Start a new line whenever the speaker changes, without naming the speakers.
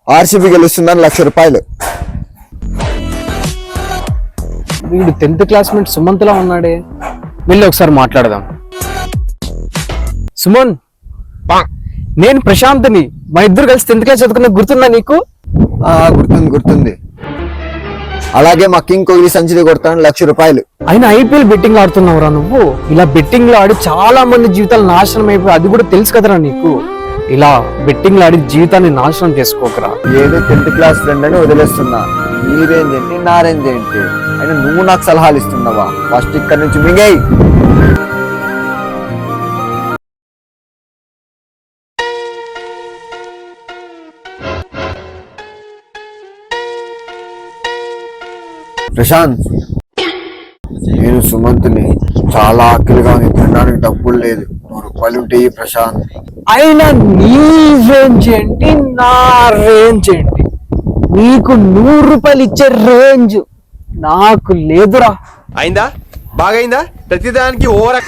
RCB గెలుస్తుందని ₹1,00,000.
వీడు 10th classmate సుమంత్లా ఉన్నాడే, వెళ్ళి ఒకసారి మాట్లాడదాం. సుమన్, నేను ప్రశాంత్ని, మా ఇద్దరు కలిసి 10th క్లాస్ చదువుకున్న గుర్తుందా నీకు?
గుర్తుంది. అలాగే మా కింగ్ కోహ్లీ సెంచరీ కొడతాను ₹1,00,000.
అయినా ఐపీఎల్ బెట్టింగ్ ఆడుతున్నావురా నువ్వు? ఇలా బెట్టింగ్ లో ఆడి చాలా మంది జీవితాలు నాశనం అయిపోయి, అది కూడా తెలుసు కదరా నీకు. ఇలా బెట్టింగ్ లో ఆడి జీవితాన్ని నాశనం చేసుకోకరా.
ఏదో 10th క్లాస్ ఫ్రెండ్ అని వదిలేస్తున్నా. నీ రేంజ్ ఏంటి, నా రేంజ్ ఏంటి? అయినా నువ్వు నాకు సలహాలు ఇస్తున్నావా? ఫస్ట్ ఇక్కడ నుంచి మింగేయ్. ప్రశాంత్, నేను సుమంత్ని, చాలా ఆకలిగా ఉంది, తినడానికి డబ్బులు లేదు, ₹100 ఉంటే ఈ ప్రశాంత్.
అయినా నీ రేంజ్ ఏంటి, నా రేంజ్ ఏంటి? నీకు ₹100 ఇచ్చే రేంజ్ నాకు లేదురా.
అయిందా? బాగైందా? ప్రతిదానికి ఓవర్